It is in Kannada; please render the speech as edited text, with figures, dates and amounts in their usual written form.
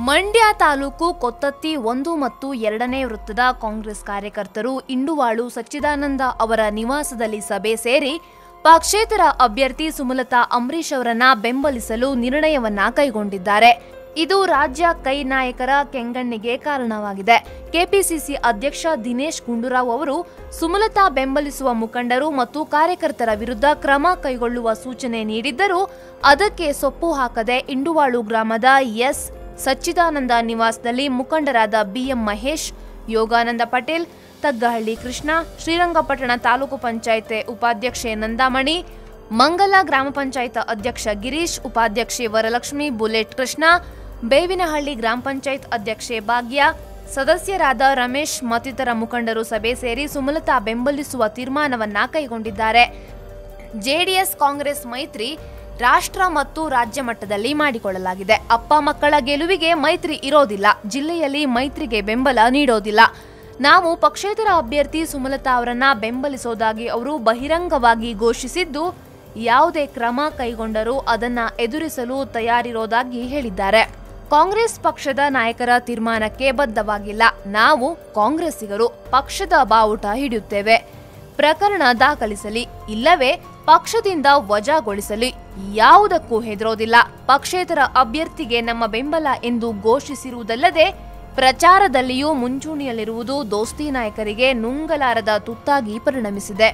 ಮಂಡ್ಯ ತಾಲೂಕು ಕೊತ್ತತ್ತಿ 1 ಮತ್ತು 2ನೇ ವೃತ್ತದ ಕಾಂಗ್ರೆಸ್ ಕಾರ್ಯಕರ್ತರು ಇಂಡುವಾಳು ಸಚ್ಚಿದಾನಂದ ಅವರ ನಿವಾಸದಲ್ಲಿ ಸಭೆ ಸೇರಿ ಪಕ್ಷೇತರ ಅಭ್ಯರ್ಥಿ ಸುಮಲತಾ ಅಂಬರೀಶ್ ಅವರನ್ನ ಬೆಂಬಲಿಸಲು ನಿರ್ಣಯವನ್ನ ಕೈಗೊಂಡಿದ್ದಾರೆ. ಇದು ರಾಜ್ಯ ಕೈ ನಾಯಕರ ಕೆಂಗಣ್ಣಿಗೆ ಕಾರಣವಾಗಿದೆ. ಕೆಪಿಸಿಸಿ ಅಧ್ಯಕ್ಷ ದಿನೇಶ್ ಗುಂಡೂರಾವ್ ಅವರು ಸುಮಲತಾ ಬೆಂಬಲಿಸುವ ಮುಖಂಡರು ಮತ್ತು ಕಾರ್ಯಕರ್ತರ ವಿರುದ್ಧ ಕ್ರಮ ಕೈಗೊಳ್ಳುವ ಸೂಚನೆ ನೀಡಿದ್ದರೂ ಅದಕ್ಕೆ ಸೊಪ್ಪು ಹಾಕದೆ ಇಂಡುವಾಳು ಗ್ರಾಮದ ಎಸ್ ಸಚ್ಚಿದಾನಂದ ನಿವಾಸದಲ್ಲಿ ಮುಖಂಡರಾದ ಬಿಎಂ ಮಹೇಶ್, ಯೋಗಾನಂದ ಪಟೇಲ್, ತಗ್ಗಹಳ್ಳಿ ಕೃಷ್ಣ, ಶ್ರೀರಂಗಪಟ್ಟಣ ತಾಲೂಕು ಪಂಚಾಯತ್ ಉಪಾಧ್ಯಕ್ಷೆ ನಂದಾಮಣಿ, ಮಂಗಲ ಗ್ರಾಮ ಪಂಚಾಯತ್ ಅಧ್ಯಕ್ಷ ಗಿರೀಶ್, ಉಪಾಧ್ಯಕ್ಷೆ ವರಲಕ್ಷ್ಮಿ, ಬುಲೆಟ್ ಕೃಷ್ಣ, ಬೇವಿನಹಳ್ಳಿ ಗ್ರಾಮ ಪಂಚಾಯತ್ ಅಧ್ಯಕ್ಷೆ ಭಾಗ್ಯ, ಸದಸ್ಯರಾದ ರಮೇಶ್ ಮತ್ತಿತರ ಮುಖಂಡರು ಸಭೆ ಸೇರಿ ಸುಮಲತಾ ಬೆಂಬಲಿಸುವ ತೀರ್ಮಾನವನ್ನ ಕೈಗೊಂಡಿದ್ದಾರೆ. ಜೆಡಿಎಸ್ ಕಾಂಗ್ರೆಸ್ ಮೈತ್ರಿ ರಾಷ್ಟ್ರ ಮತ್ತು ರಾಜ್ಯ ಮಟ್ಟದಲ್ಲಿ ಮಾಡಿಕೊಳ್ಳಲಾಗಿದೆ. ಅಪ್ಪ ಮಕ್ಕಳ ಗೆಲುವಿಗೆ ಮೈತ್ರಿ ಇರೋದಿಲ್ಲ. ಜಿಲ್ಲೆಯಲ್ಲಿ ಮೈತ್ರಿಗೆ ಬೆಂಬಲ ನೀಡೋದಿಲ್ಲ. ನಾವು ಪಕ್ಷೇತರ ಅಭ್ಯರ್ಥಿ ಸುಮಲತಾ ಅವರನ್ನ ಬೆಂಬಲಿಸೋದಾಗಿ ಅವರು ಬಹಿರಂಗವಾಗಿ ಘೋಷಿಸಿದ್ದು, ಯಾವುದೇ ಕ್ರಮ ಕೈಗೊಂಡರೂ ಅದನ್ನ ಎದುರಿಸಲು ತಯಾರಿರೋದಾಗಿ ಹೇಳಿದ್ದಾರೆ. ಕಾಂಗ್ರೆಸ್ ಪಕ್ಷದ ನಾಯಕರ ತೀರ್ಮಾನಕ್ಕೆ ಬದ್ಧವಾಗಿಲ್ಲ. ನಾವು ಕಾಂಗ್ರೆಸ್ಸಿಗರು ಪಕ್ಷದ ಬಾವುಟ ಹಿಡಿಯುತ್ತೇವೆ. ಪ್ರಕರಣ ದಾಖಲಿಸಲಿ, ಇಲ್ಲವೇ ಪಕ್ಷದಿಂದ ವಜಾಗೊಳಿಸಲಿ, ಯಾವುದಕ್ಕೂ ಹೆದರೋದಿಲ್ಲ. ಪಕ್ಷೇತರ ಅಭ್ಯರ್ಥಿಗೆ ನಮ್ಮ ಬೆಂಬಲ ಎಂದು ಘೋಷಿಸಿರುವುದಲ್ಲದೆ ಪ್ರಚಾರದಲ್ಲಿಯೂ ಮುಂಚೂಣಿಯಲ್ಲಿರುವುದು ದೋಸ್ತಿ ನಾಯಕರಿಗೆ ನುಂಗಲಾರದ ತುತ್ತಾಗಿ ಪರಿಣಮಿಸಿದೆ.